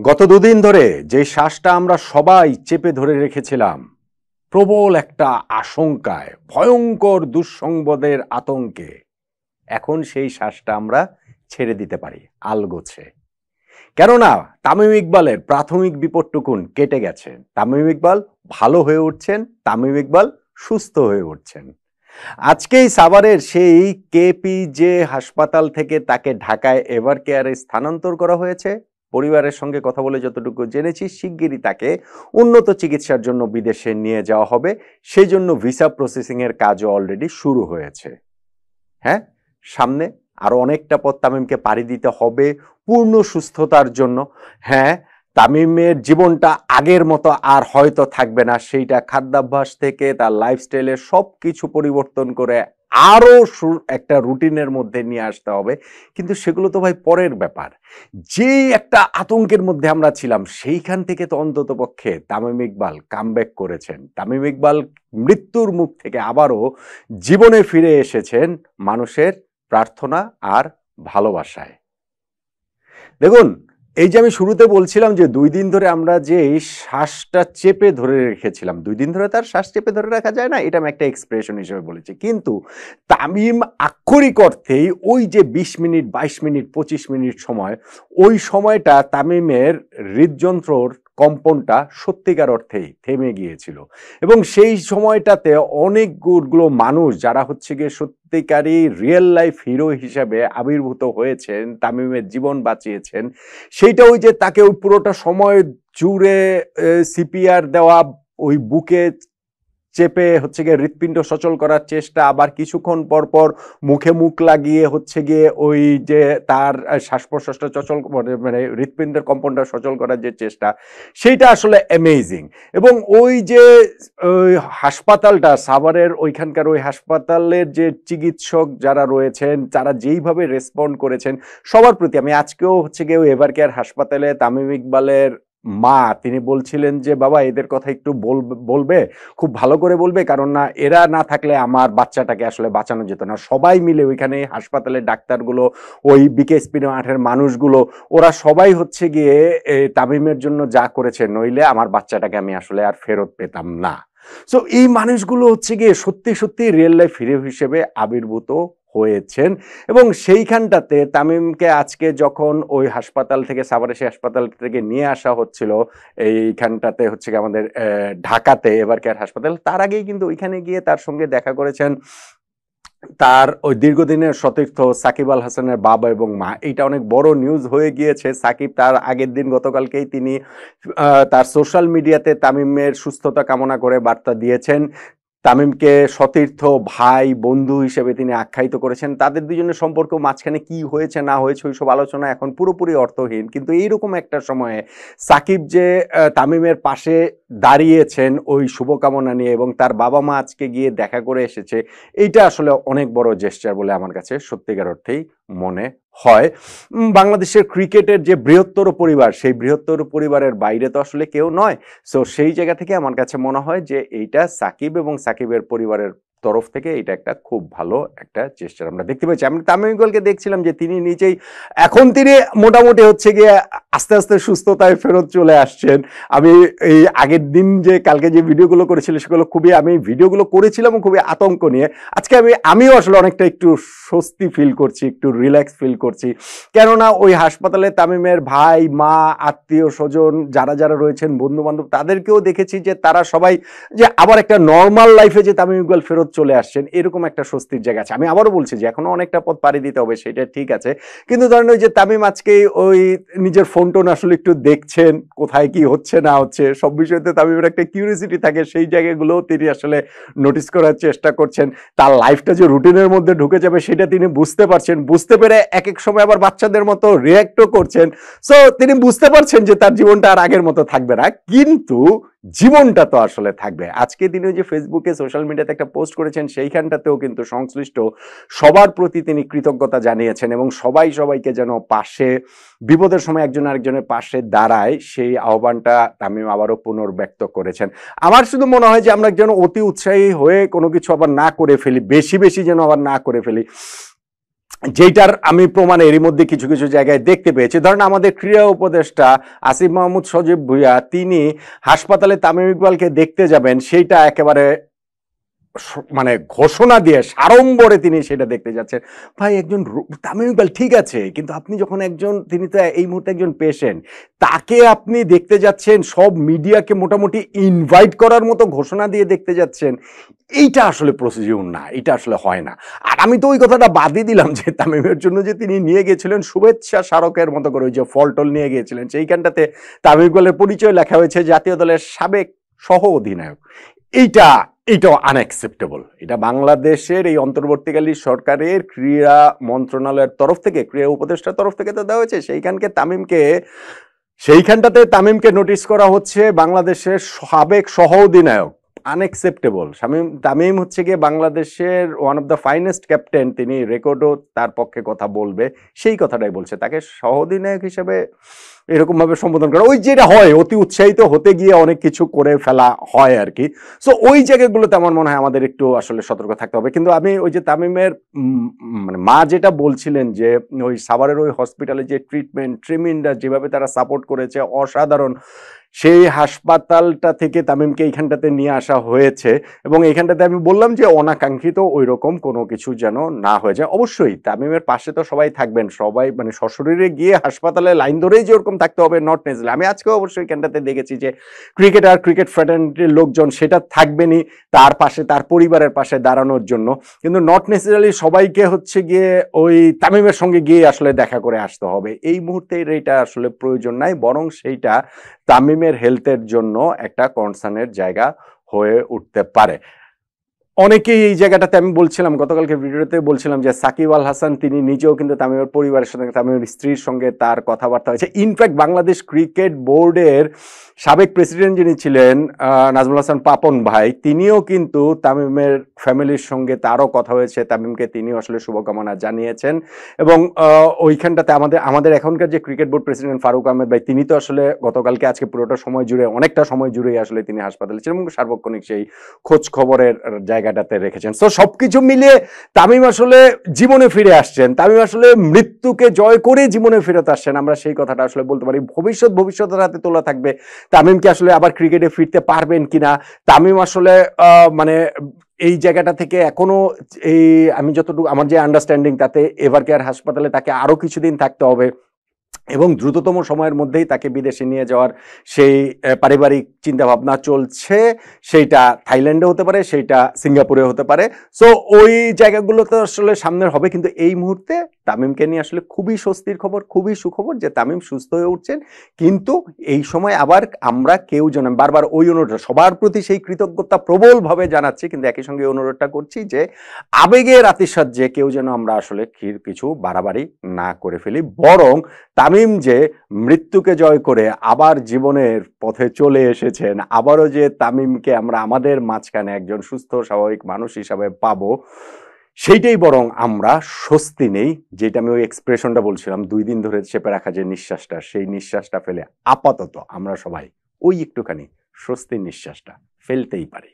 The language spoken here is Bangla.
গত দুদিন ধরে যে শ্বাসটা আমরা সবাই চেপে ধরে রেখেছিলাম, প্রবল একটা আশঙ্কায়, ভয়ঙ্কর দুঃসংবাদের আতঙ্কে, এখন সেই শ্বাসটা আমরা ছেড়ে দিতে পারি আলগোছে। কেননা তামিম ইকবালের প্রাথমিক বিপদটুকুন কেটে গেছে। তামিম ইকবাল ভালো হয়ে উঠছেন, তামিম ইকবাল সুস্থ হয়ে উঠছেন। আজকেই সাভারের সেই কেপিজে হাসপাতাল থেকে তাকে ঢাকায় এভার কেয়ারে স্থানান্তর করা হয়েছে। পরিবারের সঙ্গে কথা বলে যতটুকু জেনেছি, শিগগিরই তাকে উন্নত চিকিৎসার জন্য বিদেশে নিয়ে যাওয়া হবে। সেই জন্য ভিসা প্রসেসিং এর কাজও অলরেডি শুরু হয়েছে। হ্যাঁ, সামনে আরো অনেকটা পথ তামিমকে পাড়ি দিতে হবে পূর্ণ সুস্থতার জন্য। হ্যাঁ, তামিমের জীবনটা আগের মতো আর হয়তো থাকবে না, সেইটা খাদ্যাভ্যাস থেকে তার লাইফস্টাইলের সব কিছু পরিবর্তন করে আরো একটা রুটিনের মধ্যে নিয়ে আসতে হবে। কিন্তু সেগুলো তো ভাই পরের ব্যাপার। যেই একটা আতঙ্কের মধ্যে আমরা ছিলাম, সেইখান থেকে তো অন্তত পক্ষে তামিম ইকবাল কামব্যাক করেছেন। তামিম ইকবাল মৃত্যুর মুখ থেকে আবারও জীবনে ফিরে এসেছেন মানুষের প্রার্থনা আর ভালোবাসায়। দেখুন, এই যে আমি শুরুতে বলছিলাম যে 2 দিন ধরে আমরা যে শ্বাসটা চেপে ধরে রেখেছিলাম, 2 দিন ধরে তার শ্বাস চেপে ধরে রাখা যায় না, এটা আমি একটা এক্সপ্রেশন হিসেবে বলেছি। কিন্তু তামিম আক্ষরিক অর্থেই ওই যে 20 মিনিট, 22 মিনিট, 25 মিনিট সময়, ওই সময়টা তামিমের হৃদযন্ত্রর কম্পনটা সত্যিকার অর্থেই থেমে গিয়েছিল। এবং সেই সময়টাতে অনেকগুলো মানুষ যারা হচ্ছে গিয়ে সত্যিকারই রিয়েল লাইফ হিরো হিসাবে আবির্ভূত হয়েছেন, তামিমের জীবন বাঁচিয়েছেন, সেইটা ওই যে তাকে ওই পুরোটা সময় জুড়ে সিপিআর দেওয়া, ওই বুকে চেপে হচ্ছে গিয়ে হৃৎপিণ্ড সচল করার চেষ্টা, আবার কিছুক্ষণ পর পর মুখে মুখ লাগিয়ে হচ্ছে গিয়ে ওই যে তার শ্বাস প্রশ্বাসটা সচল, মানে হৃৎপিণ্ডের কম্পনটা সচল করার যে চেষ্টা, সেইটা আসলে অ্যামেজিং। এবং ওই যে হাসপাতালটা, সাভারের ওইখানকার ওই হাসপাতালের যে চিকিৎসক যারা রয়েছেন, তারা যেইভাবে রেসপন্ড করেছেন সবার প্রতি। আমি আজকেও হচ্ছে গিয়ে ওই এভার কেয়ার হাসপাতালে তামিম ইকবালের মা, তিনি বলছিলেন যে বাবা এদের কথা একটু বলবে, খুব ভালো করে বলবে, কারণ না এরা না থাকলে আমার বাচ্চাটাকে আসলে বাঁচানো যেত না। সবাই মিলে ওইখানে হাসপাতালের ডাক্তারগুলো, ওই বিকেএসপি মাঠের মানুষগুলো, ওরা সবাই হচ্ছে গিয়ে তামিমের জন্য যা করেছে, নইলে আমার বাচ্চাটাকে আমি আসলে আর ফেরত পেতাম না। সো এই মানুষগুলো হচ্ছে গিয়ে সত্যি সত্যি রিয়েল লাইফ হিরো হিসেবে আবির্ভূত হয়েছেন। এবং সেইখানটাতে তামিমকে আজকে যখন ওই হাসপাতাল থেকে, সাভারেশি হাসপাতাল থেকে নিয়ে আসা হচ্ছিল এইখানটাতে হচ্ছে কি আমাদের ঢাকাতে এভার কেয়ার হাসপাতাল, তার আগেই কিন্তু ওইখানে গিয়ে তার সঙ্গে দেখা করেছেন তার ওই দীর্ঘদিনের সতীর্থ সাকিব আল হাসানের বাবা এবং মা। এইটা অনেক বড় নিউজ হয়ে গিয়েছে। সাকিব তার আগের দিন, গতকালকেই তিনি তার সোশ্যাল মিডিয়াতে তামিমের সুস্থতা কামনা করে বার্তা দিয়েছেন। তামিমকে সতীর্থ, ভাই, বন্ধু হিসেবে তিনি আখ্যায়িত করেছেন। তাদের দুজনের সম্পর্ক মাঝখানে কি হয়েছে না হয়েছে ওইসব আলোচনা এখন পুরোপুরি অর্থহীন। কিন্তু এইরকম একটা সময়ে সাকিব যে তামিমের পাশে দাঁড়িয়েছেন ওই শুভকামনা নিয়ে, এবং তার বাবা মা আজকে গিয়ে দেখা করে এসেছে, এইটা আসলে অনেক বড় জেস্চার বলে আমার কাছে সত্যিকার অর্থেই মনে হয়। বাংলাদেশের ক্রিকেটের যে বৃহত্তর পরিবার, সেই বৃহত্তর পরিবারের বাইরে তো আসলে কেউ নয়। সো সেই জায়গা থেকে আমার কাছে মনে হয় যে এইটা সাকিব এবং সাকিবের পরিবারের তরফ থেকে এটা একটা খুব ভালো একটা চেষ্টা আমরা দেখতে পাচ্ছি। আমি তামিম ইকবালকে দেখছিলাম যে তিনি নিজেই এখন তিনি মোটামুটি হচ্ছে গিয়ে আস্তে আস্তে সুস্থতায় ফেরত চলে আসছেন। আমি এই আগের দিন যে কালকে যে ভিডিওগুলো করেছিল সেগুলো খুবই, আমি ভিডিওগুলো করেছিলাম খুবই আতঙ্ক নিয়ে। আজকে আমিও আসলে অনেকটা একটু স্বস্তি ফিল করছি, একটু রিল্যাক্স ফিল করছি। কেননা ওই হাসপাতালে তামিমের ভাই, মা, আত্মীয় স্বজন যারা যারা রয়েছেন, বন্ধু বান্ধব, তাদেরকেও দেখেছি যে তারা সবাই যে আবার একটা নর্মাল লাইফে যে তামিম ইকবাল ফেরত চলে আসছেন, এরকম একটা স্বস্তির জায়গা আছে। আমি আবারও বলছি যে এখনো অনেকটা পথ পাড়ি দিতে হবে, সেটা ঠিক আছে। কিন্তু ধরেন ওই যে তামিম আজকে ওই নিজের ফোন টোন আসলে একটু দেখছেন, কোথায় কি হচ্ছে না হচ্ছে, সব বিষয়তে তামিমের একটা কিউরিয়াসিটি থাকে, সেই জায়গাগুলোও তিনি আসলে নোটিস করার চেষ্টা করছেন। তার লাইফটা যে রুটিনের মধ্যে ঢুকে যাবে সেটা তিনি বুঝতে পারছেন, বুঝতে পেরে এক এক সময় আবার বাচ্চাদের মতো রিয়াক্টও করছেন। সো তিনি বুঝতে পারছেন যে তার জীবনটা আর আগের মতো থাকবে না, কিন্তু জীবনটা তো আসলে থাকবে। আজকে তিনি যে ফেসবুকে, সোশ্যাল মিডিয়াতে একটা পোস্ট করেছেন, সেইখানটাতেও কিন্তু সংশ্লিষ্ট সবার প্রতি তিনি কৃতজ্ঞতা জানিয়েছেন, এবং সবাই সবাইকে যেন পাশে, বিপদের সময় একজন আরেকজনের পাশে দাঁড়ায়, সেই আহ্বানটা তামিম আবারও পুনর্ব্যক্ত করেছেন। আমার শুধু মনে হয় যে আমরা যেন অতি উৎসাহী হয়ে কোনো কিছু আবার না করে ফেলি, বেশি বেশি যেন আবার না করে ফেলি। যেটার আমি প্রমাণ এরই মধ্যে কিছু কিছু জায়গায় দেখতে পেয়েছি। ধরেন আমাদের ক্রীড়া উপদেষ্টা আসিফ মাহমুদ সজীব ভুঁইয়া তিনি হাসপাতালে তামিম ইকবালকে দেখতে যাবেন, সেইটা একেবারে মানে ঘোষণা দিয়ে সাড়ম্বরে তিনি সেটা দেখতে যাচ্ছেন। ভাই একজন তামিম ইকবাল ঠিক আছে, কিন্তু আপনি যখন একজন, তিনি তো এই মুহূর্তে একজন পেশেন্ট, তাকে আপনি দেখতে যাচ্ছেন, সব মিডিয়াকে মোটামুটি ইনভাইট করার মতো ঘোষণা দিয়ে দেখতে যাচ্ছেন, এইটা আসলে প্রসিডিউর না, এটা আসলে হয় না। আর আমি তো ওই কথাটা বাদই দিলাম যে তামিমের জন্য যে তিনি নিয়ে গেছিলেন শুভেচ্ছা স্মারকের মতো করে, ওই যে ফলটল নিয়ে গিয়েছিলেন, সেইখানটাতে তামিম ইকবালের পরিচয় লেখা হয়েছে জাতীয় দলের সাবেক সহ অধিনায়ক। এইটাও আনএক্সেপ্টেবল। এটা বাংলাদেশের এই অন্তর্বর্তীকালীন সরকারের ক্রীড়া মন্ত্রণালয়ের তরফ থেকে, ক্রীড়া উপদেষ্টার তরফ থেকে তো দেওয়া হয়েছে, সেইখানটাতে তামিমকে নোটিশ করা হচ্ছে বাংলাদেশের সাবেক সহ অধিনায়ক। আনএক্সেপ্টেবল। তামিম হচ্ছে গিয়ে বাংলাদেশের one of the finest captain, তিনি রেকর্ডও তার পক্ষে কথা বলবে, সেই কথাটাই বলছে। তাকে সহ অধিনায়ক হিসেবে এরকম ভাবে সম্বোধন করা, ওই যেটা হয় অতি উৎসাহিত হতে গিয়ে অনেক কিছু করে ফেলা হয় আর কি। সো ওই জায়গাগুলোতে আমার মনে হয় আমাদের একটু আসলে সতর্ক থাকতে হবে। কিন্তু আমি ওই যে তামিমের মানে মা যেটা বলছিলেন যে ওই সাভারের ওই হসপিটালে যে ট্রিটমেন্ট, ট্রিমিন্ডাস যেভাবে তারা সাপোর্ট করেছে অসাধারণ, সেই হাসপাতালটা থেকে তামিমকে এইখানটাতে নিয়ে আসা হয়েছে। এবং এইখানটাতে আমি বললাম যে অনাকাঙ্ক্ষিত ওই রকম কোনো কিছু যেন না হয়ে যায়। অবশ্যই তামিমের পাশে তো সবাই থাকবেন, সবাই মানে সশরীরে গিয়ে হাসপাতালে লাইন ধরেই যে ওরকম থাকতে হবে নট নেসেসারি। আমি আজকেও অবশ্যই এখানটাতে দেখেছি যে ক্রিকেটার, ক্রিকেট ফ্র্যাটার্নিটির লোকজন সেটা থাকবেনই তার পাশে, তার পরিবারের পাশে দাঁড়ানোর জন্য, কিন্তু নট নেসেসারি সবাইকে হচ্ছে গিয়ে ওই তামিমের সঙ্গে গিয়ে আসলে দেখা করে আসতে হবে। এই মুহূর্তে এইটা আসলে প্রয়োজন নাই, বরং সেইটা তামিমের হেলথের জন্য একটা কনসার্নের জায়গা হয়ে উঠতে পারে। অনেকেই এই জায়গাটাতে, আমি বলছিলাম গতকালকে ভিডিওতে বলছিলাম যে সাকিব আল হাসান তিনি নিজেও কিন্তু তামিমের পরিবারের সঙ্গে, তামিমের স্ত্রীর সঙ্গে তার কথাবার্তা হয়েছে। ইনফ্যাক্ট বাংলাদেশ ক্রিকেট বোর্ডের সাবেক প্রেসিডেন্ট যিনি ছিলেন নাজমুল হাসান পাপন ভাই, তিনিও কিন্তু তামিমের ফ্যামিলির সঙ্গে তারও কথা হয়েছে, তামিমকে তিনিও আসলে শুভকামনা জানিয়েছেন। এবং ওইখানটাতে আমাদের এখনকার যে cricket board president Faruque Ahmed ভাই, তিনি তো আসলে গতকালকে আজকে পুরোটা সময় জুড়ে, অনেকটা সময় জুড়েই আসলে তিনি হাসপাতালে ছিলেন এবং সার্বক্ষণিক সেই খোঁজ খবরের জায়গাটাতে রেখেছেন। তো সবকিছু মিলিয়ে তামিম আসলে জীবনে ফিরে আসছেন, তামিম আসলে মৃত্যুকে জয় করে জীবনে ফেরত আসছেন, আমরা সেই কথাটা আসলে বলতে পারি। ভবিষ্যতের হাতে তোলা থাকবে তামিম কি আসলে আবার ক্রিকেটে ফিরতে পারবেন কিনা। তামিম আসলে মানে এই জায়গাটা থেকে এখনো এই, আমি যতটুকু আমার যে আন্ডারস্ট্যান্ডিং, তাতে এভার কেয়ার হাসপাতালে তাকে আরো কিছুদিন থাকতে হবে এবং দ্রুততম সময়ের মধ্যেই তাকে বিদেশে নিয়ে যাওয়ার সেই পারিবারিক চিন্তাভাবনা চলছে। সেইটা থাইল্যান্ডে হতে পারে, সেইটা সিঙ্গাপুরে হতে পারে। সো ওই জায়গাগুলো তো আসলে সামনের হবে, কিন্তু এই মুহূর্তে তামিমকে নিয়ে আসলে খুবই স্বস্তির খবর, খুবই সুখবর যে তামিম সুস্থ হয়ে উঠছেন। কিন্তু এই সময় আবার আমরা কেউ যেন, বারবার ওই অনুরোধ, সবার প্রতি সেই কৃতজ্ঞতা প্রবলভাবে জানাচ্ছি, কিন্তু একই সঙ্গে অনুরোধটা করছি যে আবেগের আতিশয্যে কেউ যেন আমরা আসলে কিছু বাড়াবাড়ি না করে ফেলি, বরং তামিম যে মৃত্যুকে জয় করে আবার জীবনের পথে চলে এসেছেন, আবারও যে তামিমকে আমরা আমাদের মাঝখানে একজন সুস্থ স্বাভাবিক মানুষ হিসাবে পাবো, সেইটাই বরং আমরা স্বস্তি নেই। যেটা আমি ওই এক্সপ্রেশনটা বলছিলাম, 2 দিন ধরে চেপে রাখা যে নিঃশ্বাসটা, সেই নিঃশ্বাসটা ফেলে আপাতত আমরা সবাই ওই একটুখানি স্বস্তির নিঃশ্বাসটা ফেলতেই পারি।